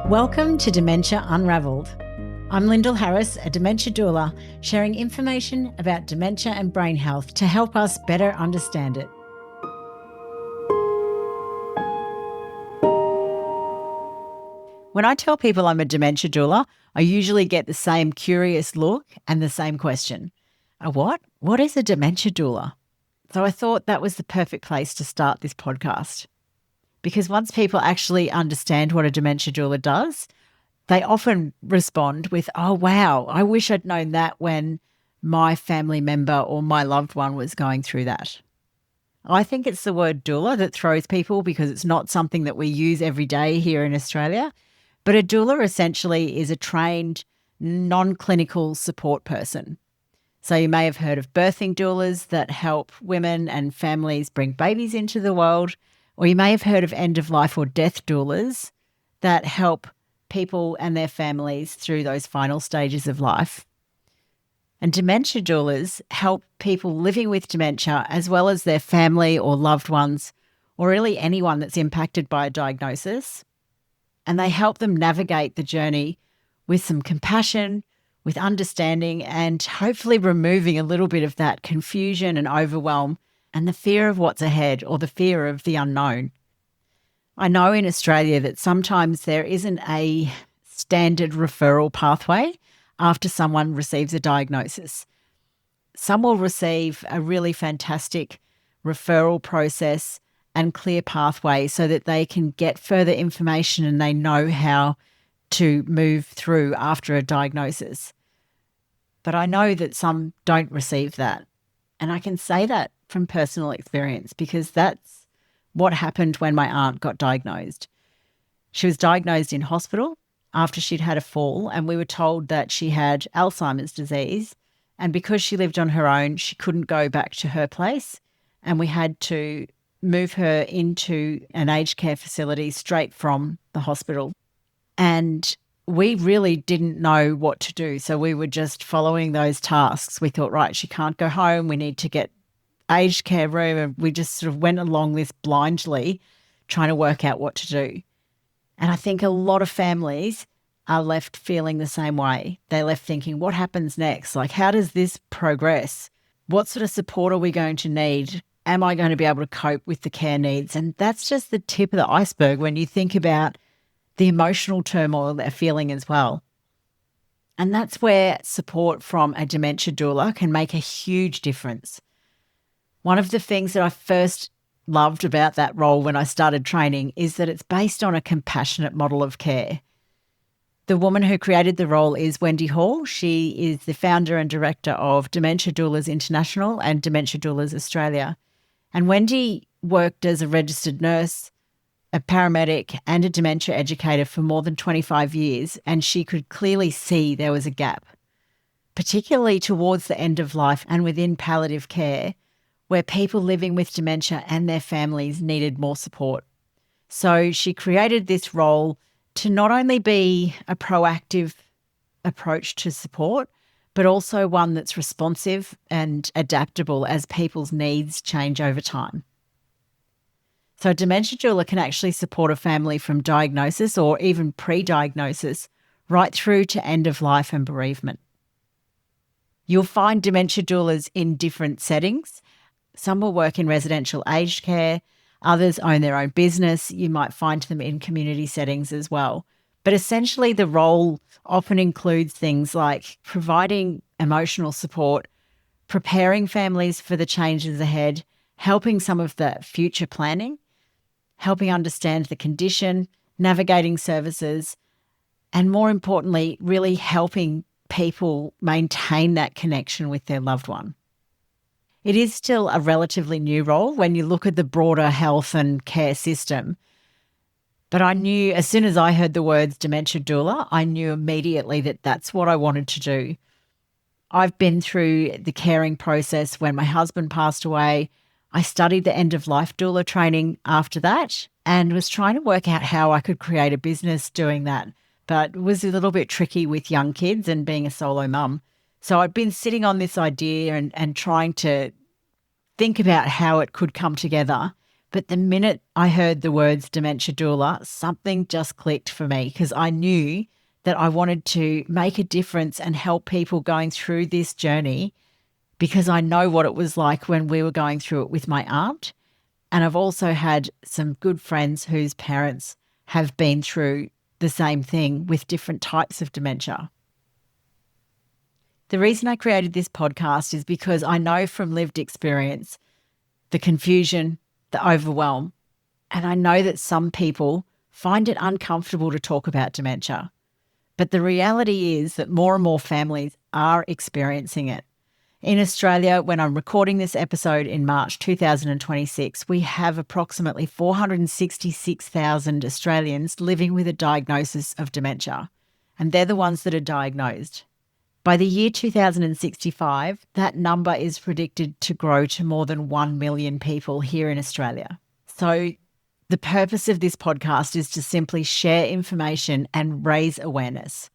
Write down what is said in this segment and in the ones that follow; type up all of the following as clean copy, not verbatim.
Welcome to Dementia Unravelled. I'm Lyndal Harris, a Dementia Doula, sharing information about dementia and brain health to help us better understand it. When I tell people I'm a Dementia Doula, I usually get the same curious look and the same question. A what? What is a Dementia Doula? So I thought that was the perfect place to start this podcast. Because once people actually understand what a dementia doula does, they often respond with, oh, wow, I wish I'd known that when my family member or my loved one was going through that. I think it's the word doula that throws people because it's not something that we use every day here in Australia. But a doula essentially is a trained, non-clinical support person. So you may have heard of birthing doulas that help women and families bring babies into the world. Or you may have heard of end-of-life or death doulas that help people and their families through those final stages of life. And dementia doulas help people living with dementia as well as their family or loved ones, or really anyone that's impacted by a diagnosis. And they help them navigate the journey with some compassion, with understanding, and hopefully removing a little bit of that confusion and overwhelm and the fear of what's ahead or the fear of the unknown. I know in Australia that sometimes there isn't a standard referral pathway after someone receives a diagnosis. Some will receive a really fantastic referral process and clear pathway so that they can get further information and they know how to move through after a diagnosis. But I know that some don't receive that. And I can say that from personal experience because that's what happened when my aunt got diagnosed. She was diagnosed in hospital after she'd had a fall, and we were told that she had Alzheimer's disease. And because she lived on her own, she couldn't go back to her place, and we had to move her into an aged care facility straight from the hospital. And we really didn't know what to do. So we were just following those tasks. We thought, right, she can't go home. We need to get aged care room. And we just sort of went along this blindly, trying to work out what to do. And I think a lot of families are left feeling the same way. They're left thinking, what happens next? Like, how does this progress? What sort of support are we going to need? Am I going to be able to cope with the care needs? And that's just the tip of the iceberg when you think about the emotional turmoil they're feeling as well. And that's where support from a dementia doula can make a huge difference. One of the things that I first loved about that role when I started training is that it's based on a compassionate model of care. The woman who created the role is Wendy Hall. She is the founder and director of Dementia Doulas International and Dementia Doulas Australia. And Wendy worked as a registered nurse, a paramedic and a dementia educator for more than 25 years, and she could clearly see there was a gap, particularly towards the end of life and within palliative care, where people living with dementia and their families needed more support. So she created this role to not only be a proactive approach to support, but also one that's responsive and adaptable as people's needs change over time. So a dementia doula can actually support a family from diagnosis or even pre-diagnosis right through to end of life and bereavement. You'll find dementia doulas in different settings. Some will work in residential aged care, others own their own business. You might find them in community settings as well. But essentially the role often includes things like providing emotional support, preparing families for the changes ahead, helping some of the future planning, helping understand the condition, navigating services, and more importantly, really helping people maintain that connection with their loved one. It is still a relatively new role when you look at the broader health and care system. But I knew as soon as I heard the words dementia doula, I knew immediately that that's what I wanted to do. I've been through the caring process when my husband passed away. I studied the end-of-life doula training after that and was trying to work out how I could create a business doing that, but it was a little bit tricky with young kids and being a solo mum. So I'd been sitting on this idea and trying to think about how it could come together But the minute I heard the words dementia doula, something just clicked for me because I knew that I wanted to make a difference and help people going through this journey because I know what it was like when we were going through it with my aunt. And I've also had some good friends whose parents have been through the same thing with different types of dementia. The reason I created this podcast is because I know from lived experience the confusion, the overwhelm, and I know that some people find it uncomfortable to talk about dementia. But the reality is that more and more families are experiencing it. In Australia, when I'm recording this episode in March 2026, we have approximately 466,000 Australians living with a diagnosis of dementia, and they're the ones that are diagnosed. By the year 2065, that number is predicted to grow to more than 1 million people here in Australia. So the purpose of this podcast is to simply share information and raise awareness.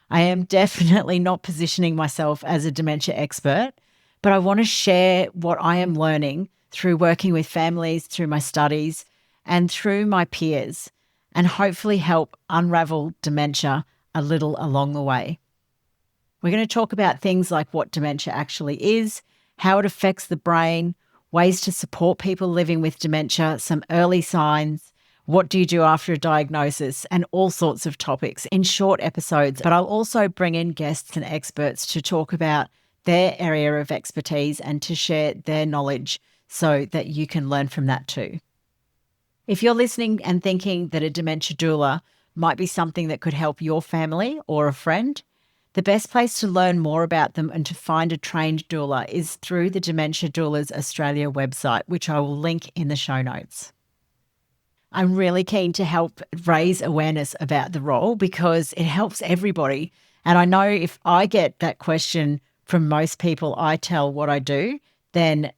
I am definitely not positioning myself as a dementia expert, but I want to share what I am learning through working with families, through my studies, and through my peers, and hopefully help unravel dementia a little along the way. We're going to talk about things like what dementia actually is, how it affects the brain, ways to support people living with dementia, some early signs, what do you do after a diagnosis, and all sorts of topics in short episodes. But I'll also bring in guests and experts to talk about their area of expertise and to share their knowledge so that you can learn from that too. If you're listening and thinking that a dementia doula might be something that could help your family or a friend, the best place to learn more about them and to find a trained doula is through the Dementia Doulas Australia website, which I will link in the show notes. I'm really keen to help raise awareness about the role because it helps everybody. And I know if I get that question from most people, I tell what I do, then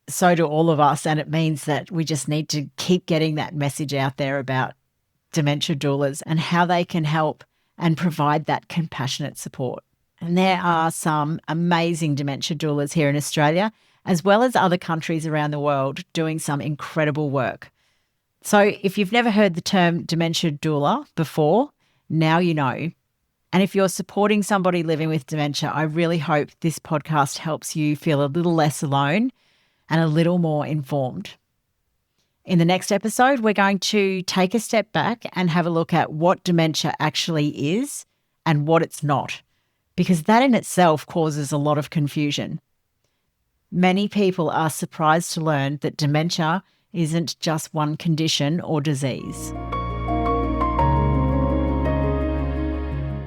so do all of us. And it means that we just need to keep getting that message out there about dementia doulas and how they can help and provide that compassionate support. And there are some amazing dementia doulas here in Australia, as well as other countries around the world, doing some incredible work. So if you've never heard the term dementia doula before, now you know. And if you're supporting somebody living with dementia, I really hope this podcast helps you feel a little less alone and a little more informed. In the next episode, we're going to take a step back and have a look at what dementia actually is and what it's not, because that in itself causes a lot of confusion. Many people are surprised to learn that dementia isn't just one condition or disease.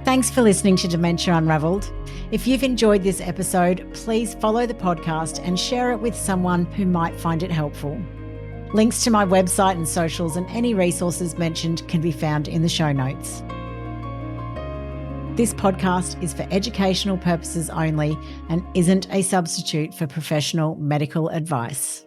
Thanks for listening to Dementia Unravelled. If you've enjoyed this episode, please follow the podcast and share it with someone who might find it helpful. Links to my website and socials and any resources mentioned can be found in the show notes. This podcast is for educational purposes only and isn't a substitute for professional medical advice.